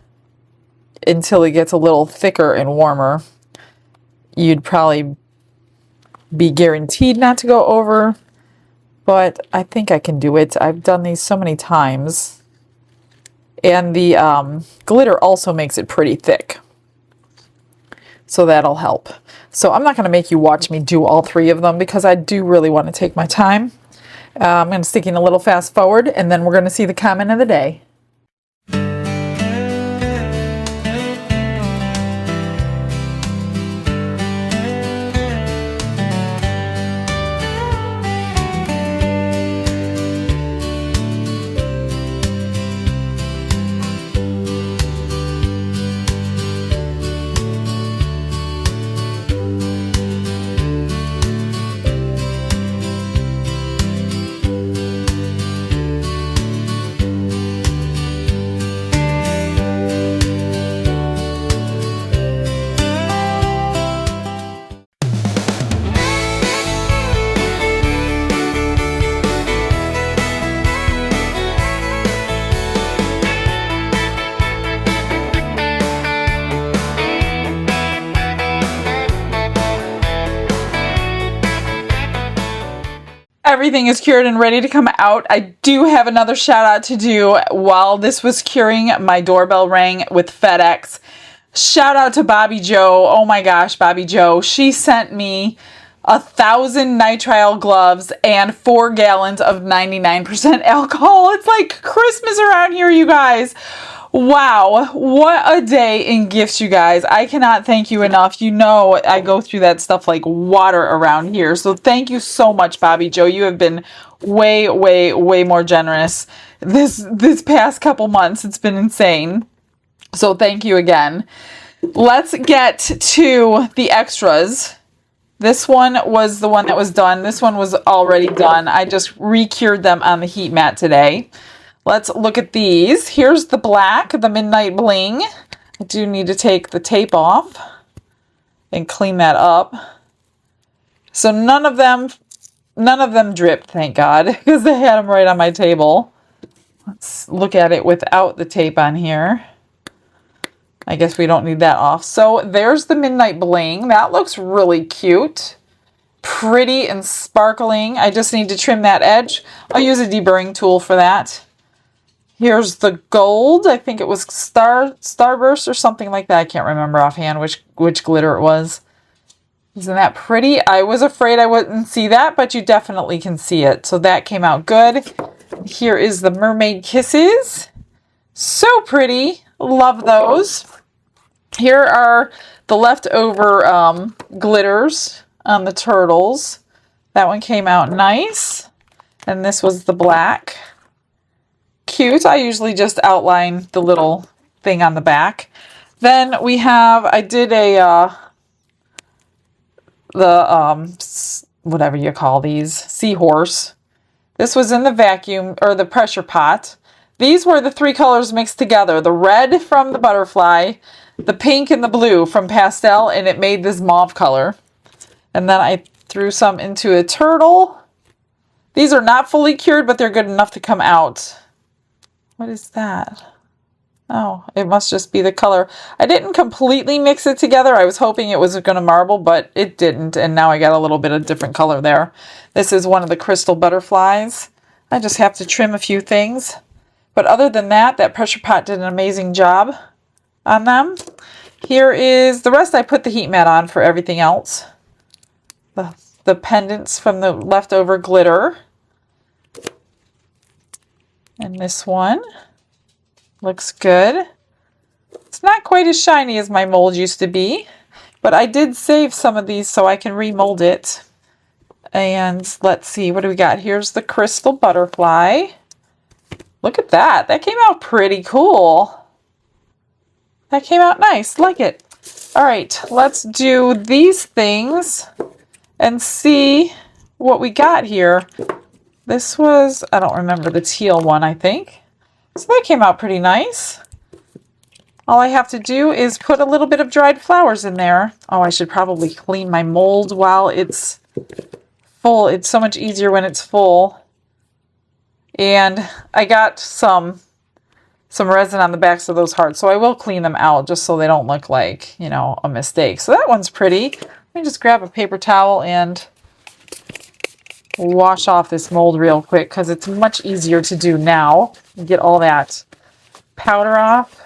until it gets a little thicker and warmer, you'd probably be guaranteed not to go over. But I think I can do it. I've done these so many times. And the glitter also makes it pretty thick. So that'll help. So I'm not going to make you watch me do all 3 of them because I do really want to take my time. I'm going to stick in a little fast forward, and then we're going to see the comment of the day. Everything is cured and ready to come out. I do have another shout out to do. While this was curing, my doorbell rang with FedEx. Shout out to Bobby Joe. Oh my gosh, Bobby Joe. She sent me 1,000 nitrile gloves and 4 gallons of 99% alcohol. It's like Christmas around here, you guys. Wow, what a day in gifts, you guys. I cannot thank you enough. You know I go through that stuff like water around here. So thank you so much, Bobby Joe. You have been way, way, way more generous this past couple months. It's been insane. So thank you again. Let's get to the extras. This one was the one that was done. This one was already done. I just re-cured them on the heat mat today. Let's look at these. Here's the black, the Midnight Bling. I do need to take the tape off and clean that up. So none of them dripped, thank God, because they had them right on my table. Let's look at it without the tape on here. I guess we don't need that off. So there's the Midnight Bling. That looks really cute. Pretty and sparkling. I just need to trim that edge. I'll use a deburring tool for that. Here's the gold. I think it was Starburst or something like that. I can't remember offhand which glitter it was. Isn't that pretty? I was afraid I wouldn't see that, but you definitely can see it. So that came out good. Here is the Mermaid Kisses. So pretty. Love those. Here are the leftover glitters on the turtles. That one came out nice. And this was the black. Cute. I usually just outline the little thing on the back. Then we have, I did whatever you call these, seahorse. This was in the vacuum, or the pressure pot. These were the three colors mixed together. The red from the butterfly, the pink and the blue from pastel, and it made this mauve color. And then I threw some into a turtle. These are not fully cured, but they're good enough to come out. What is that? Oh, it must just be the color. I didn't completely mix it together. I was hoping it was going to marble, but it didn't. And now I got a little bit of different color there. This is one of the crystal butterflies. I just have to trim a few things. But other than that, that pressure pot did an amazing job on them. Here is the rest. I put the heat mat on for everything else. The pendants from the leftover glitter. And this one looks good. It's not quite as shiny as my mold used to be, but I did save some of these so I can remold it. And let's see, what do we got? Here's the crystal butterfly. Look at that. That came out pretty cool. That came out nice. Like it. All right, let's do these things and see what we got here. This was, I don't remember, the teal one, I think. So that came out pretty nice. All I have to do is put a little bit of dried flowers in there. Oh, I should probably clean my mold while it's full. It's so much easier when it's full. And I got some resin on the backs of those hearts, so I will clean them out just so they don't look like, you know, a mistake. So that one's pretty. Let me just grab a paper towel and wash off this mold real quick because it's much easier to do now and get all that powder off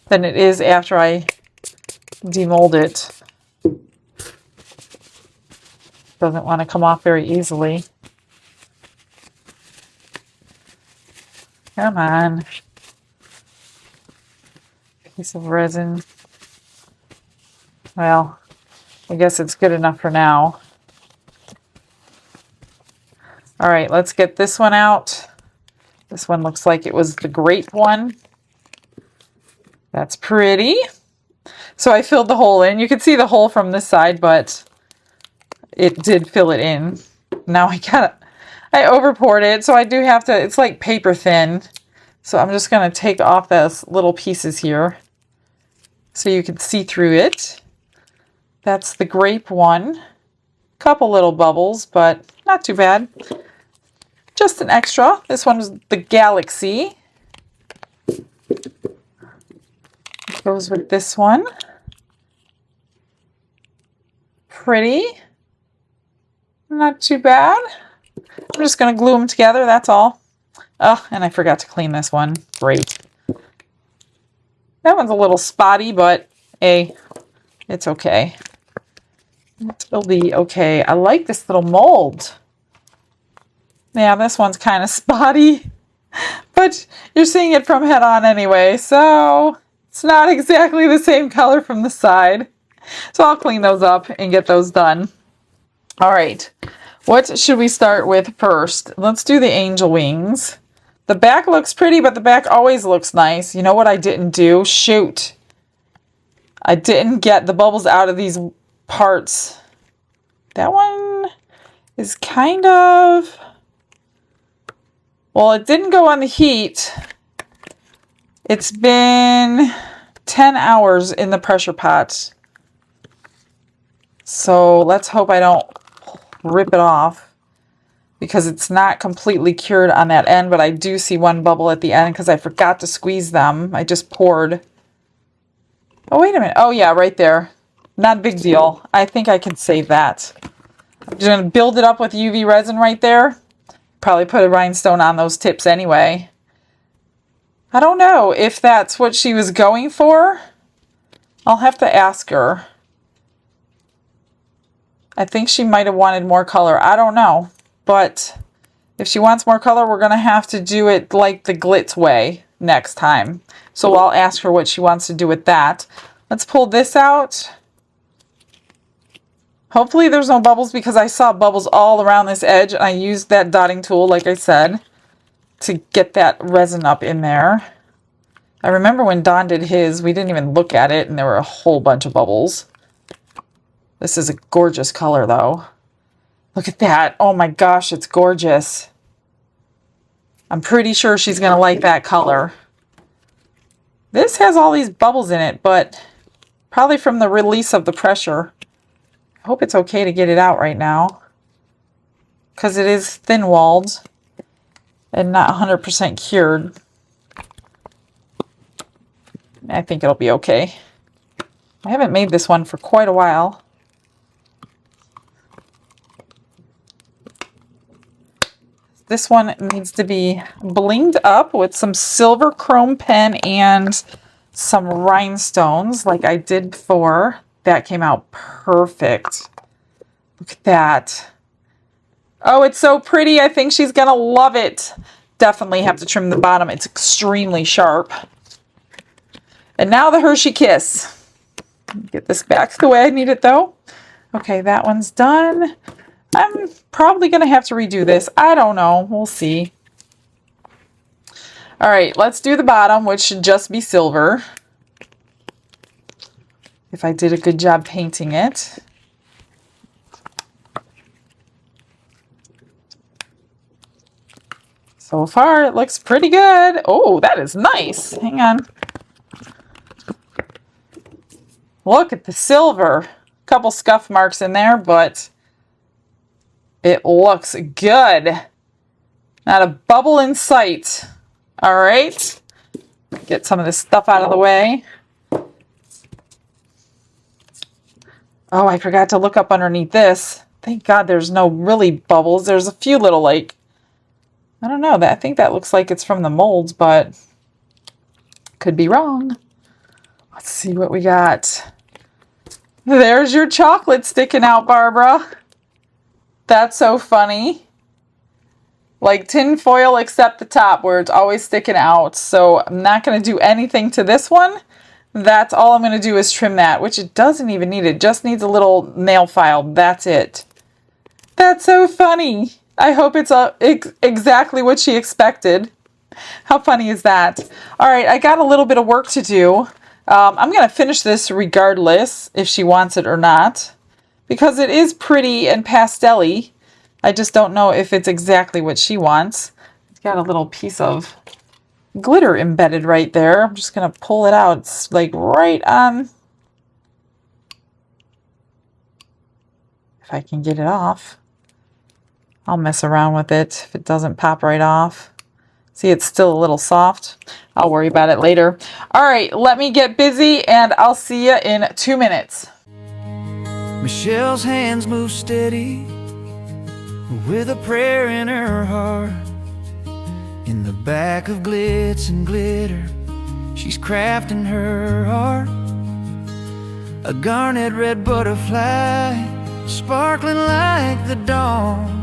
than it is after I demold it. Doesn't want to come off very easily. Come on. Piece of resin. Well, I guess it's good enough for now. All right, let's get this one out. This one looks like it was the grape one. That's pretty. So I filled the hole in. You can see the hole from this side, but it did fill it in. Now I over poured it, so I do have to, it's like paper thin. So I'm just gonna take off those little pieces here so you can see through it. That's the grape one. Couple little bubbles, but not too bad. Just an extra. This one's the galaxy. It goes with this one. Pretty. Not too bad. I'm just going to glue them together, that's all. Oh, and I forgot to clean this one. Great. That one's a little spotty, but hey, it's okay. It'll be okay. I like this little mold. Yeah, this one's kind of spotty, but you're seeing it from head on anyway, so it's not exactly the same color from the side. So I'll clean those up and get those done. All right, what should we start with first? Let's do the angel wings. The back looks pretty, but the back always looks nice. You know what I didn't do? Shoot. I didn't get the bubbles out of these parts. That one is kind of... Well, it didn't go on the heat. It's been 10 hours in the pressure pot. So let's hope I don't rip it off because it's not completely cured on that end, but I do see one bubble at the end because I forgot to squeeze them. I just poured. Oh, wait a minute. Oh, yeah, right there. Not a big deal. I think I can save that. I'm just going to build it up with UV resin right there. Probably put a rhinestone on those tips anyway. I don't know if that's what she was going for. I'll have to ask her. I think she might have wanted more color. I don't know. But If she wants more color, we're going to have to do it like the glitz way next time. So I'll ask her what she wants to do with that. Let's pull this out. Hopefully there's no bubbles because I saw bubbles all around this edge. And I used that dotting tool, like I said, to get that resin up in there. I remember when Don did his, we didn't even look at it and there were a whole bunch of bubbles. This is a gorgeous color though. Look at that. Oh my gosh, it's gorgeous. I'm pretty sure she's going to like that color. This has all these bubbles in it, but probably from the release of the pressure. I hope it's okay to get it out right now because it is thin-walled and not 100% cured. I think it'll be okay. I haven't made this one for quite a while. This one needs to be blinged up with some silver chrome pen and some rhinestones like I did before. That came out perfect. Look at that. Oh, it's so pretty. I think she's going to love it. Definitely have to trim the bottom. It's extremely sharp. And now the Hershey Kiss. Get this back the way I need it though. Okay, that one's done. I'm probably going to have to redo this. I don't know. We'll see. All right, let's do the bottom, which should just be silver. If I did a good job painting it. So far, it looks pretty good. Oh, that is nice. Hang on. Look at the silver. A couple scuff marks in there, but it looks good. Not a bubble in sight. All right. Get some of this stuff out of the way. Oh, I forgot to look up underneath this. Thank God there's no really bubbles. There's a few little, like, I don't know. I think that looks like it's from the molds, but could be wrong. Let's see what we got. There's your chocolate sticking out, Barbara. That's so funny. Like tin foil except the top where it's always sticking out. So I'm not going to do anything to this one. That's all I'm going to do is trim that, which it doesn't even need. It just needs a little nail file. That's it. That's so funny. I hope it's exactly what she expected. How funny is that? All right, I got a little bit of work to do. I'm going to finish this regardless if she wants it or not, because it is pretty and pastel-y. I just don't know if it's exactly what she wants. It's got a little piece of glitter embedded right there. I'm just going to pull it out. It's like right on. If I can get it off. I'll mess around with it if it doesn't pop right off. See, it's still a little soft. I'll worry about it later. All right, let me get busy and I'll see you in 2 minutes. Michelle's hands move steady with a prayer in her heart. In the back of glitz and glitter, she's crafting her art. A garnet red butterfly, sparkling like the dawn.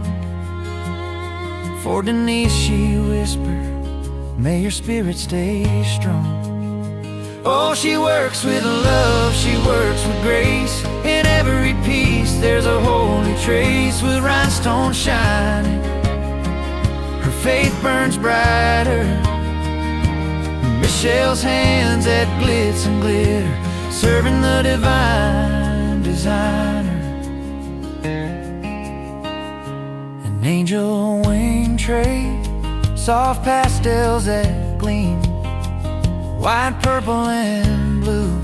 For Denise she whispered, may your spirit stay strong. Oh, she works with love, she works with grace. In every piece there's a holy trace, with rhinestones shining. Her faith burns brighter. Michelle's hands at glitz and glitter, serving the divine designer. An angel wing tray, soft pastels that gleam, white, purple, and blue,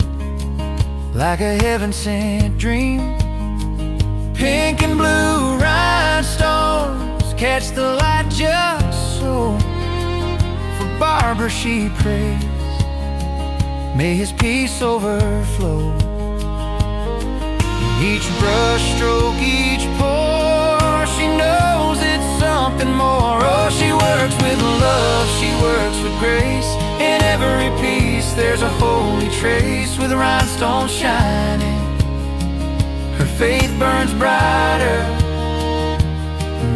like a heaven-sent dream. Pink and blue rhinestones catch the light just so. For Barbara she prays, may his peace overflow. Each brush stroke, each pour, she knows it's something more. Oh, she works with love, she works with grace. In every piece there's a holy trace, with rhinestones shining. Her faith burns brighter.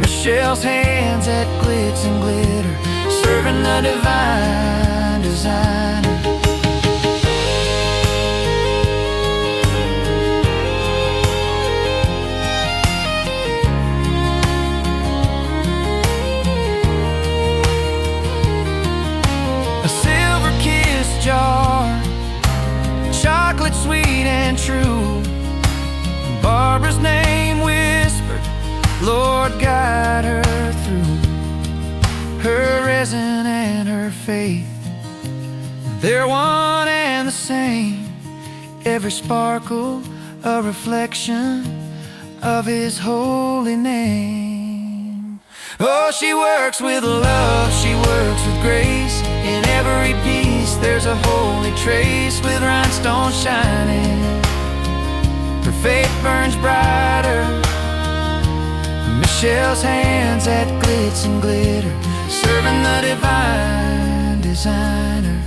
Michelle's hands at glitz glitz and glitter, serving the divine designer. A silver kiss jar, chocolate sweet and true. Barbara's name whispered, Lord, guide her through. Her resin and her faith, they're one and the same. Every sparkle a reflection of His holy name. Oh, she works with love, she works with grace. In every piece there's a holy trace, with rhinestones shining. Her faith burns brighter. Michelle's hands at glitz and glitter, serving the divine designer.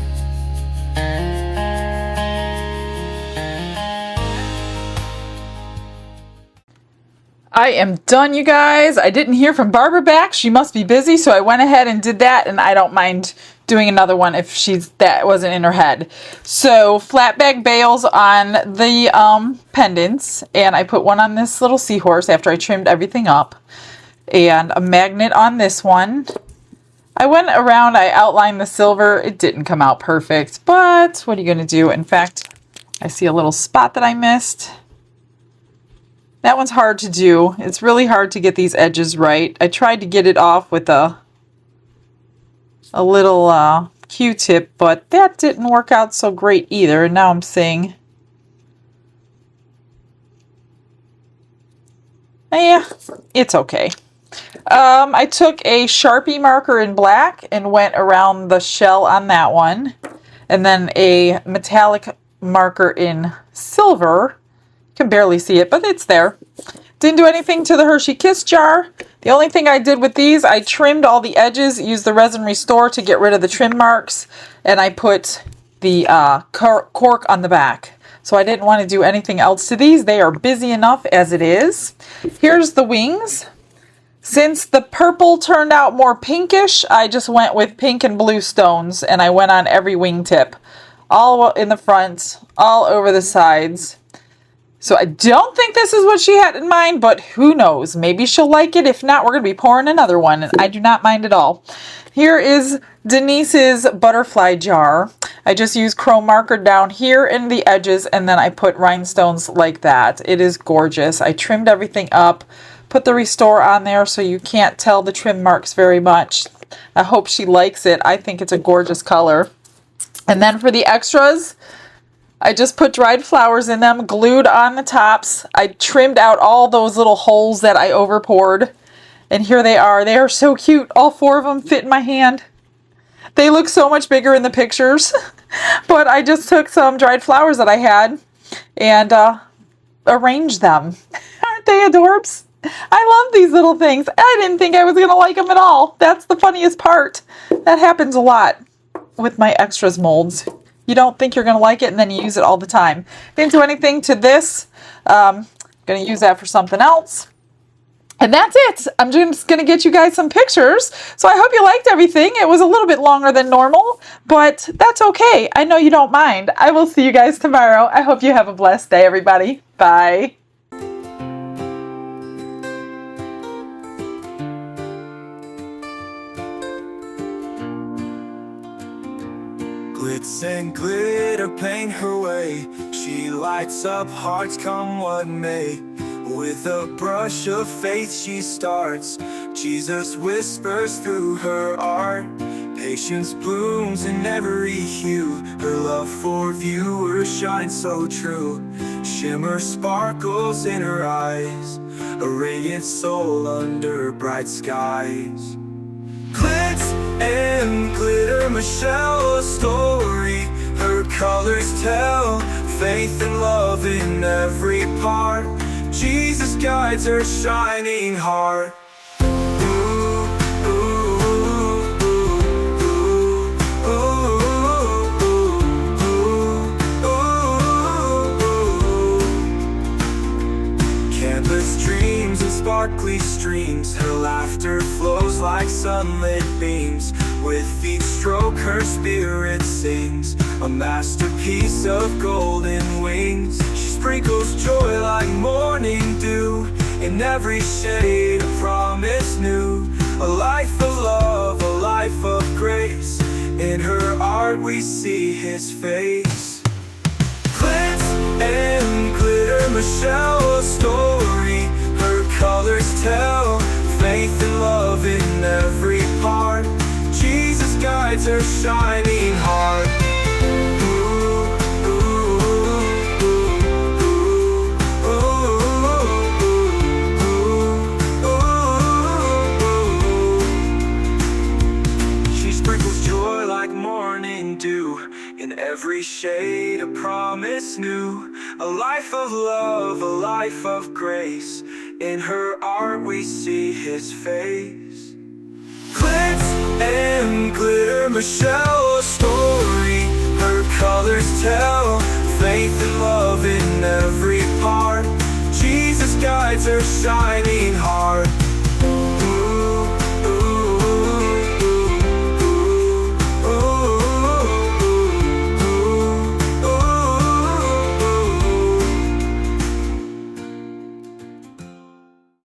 I am done, you guys. I didn't hear from Barbara back. She must be busy, so I went ahead and did that, and I don't mind doing another one if that wasn't in her head. So flat bag bails on the pendants, and I put one on this little seahorse after I trimmed everything up, and a magnet on this one. I went around, I outlined the silver. It didn't come out perfect, but what are you going to do? In fact, I see a little spot that I missed. That one's hard to do. It's really hard to get these edges right. I tried to get it off with a little Q-tip, but that didn't work out so great either. And now I'm seeing, yeah, it's okay. I took a Sharpie marker in black and went around the shell on that one. And then a metallic marker in silver. Can barely see it, but it's there. Didn't do anything to the Hershey Kiss jar. The only thing I did with these, I trimmed all the edges, used the Resin Restore to get rid of the trim marks, and I put the cork on the back. So I didn't want to do anything else to these. They are busy enough as it is. Here's the wings. Since the purple turned out more pinkish, I just went with pink and blue stones, and I went on every wingtip. All in the front, all over the sides. So I don't think this is what she had in mind, but who knows? Maybe she'll like it. If not, we're going to be pouring another one, and I do not mind at all. Here is Denise's butterfly jar. I just used chrome marker down here in the edges, and then I put rhinestones like that. It is gorgeous. I trimmed everything up, put the Restore on there so you can't tell the trim marks very much. I hope she likes it. I think it's a gorgeous color. And then for the extras, I just put dried flowers in them, glued on the tops. I trimmed out all those little holes that I over poured. And here they are. They are so cute. All four of them fit in my hand. They look so much bigger in the pictures. But I just took some dried flowers that I had and arranged them. Aren't they adorbs? I love these little things. I didn't think I was going to like them at all. That's the funniest part. That happens a lot with my extras molds. You don't think you're going to like it, and then you use it all the time. Didn't do anything to this. Going to use that for something else. And that's it. I'm just going to get you guys some pictures. So I hope you liked everything. It was a little bit longer than normal, but that's okay. I know you don't mind. I will see you guys tomorrow. I hope you have a blessed day, everybody. Bye. Glitz and glitter paint her way. She lights up hearts come what may. With a brush of faith she starts. Jesus whispers through her art. Patience blooms in every hue. Her love for viewers shines so true. Shimmer sparkles in her eyes. A radiant soul under bright skies. Glitz and glitter, Michelle, a story. Her colors tell faith and love in every part. Jesus guides her shining heart. Ooh, ooh, ooh, ooh, ooh, ooh, ooh, ooh. Canvas dreams and sparks sparkly streams. Her laughter flows like sunlit beams. With each stroke her spirit sings, a masterpiece of golden wings. She sprinkles joy like morning dew, in every shade a promise new. A life of love, a life of grace, in her art we see his face. Glitz and glitter, Michelle, a story her colors tell. Faith and love in every part, Jesus guides her shining heart. She sprinkles joy like morning dew, in every shade a promise new. A life of love, a life of grace, in her art we see his face. Glitz and glitter, Michelle, a story her colors tell. Faith and love in every part, Jesus guides her shining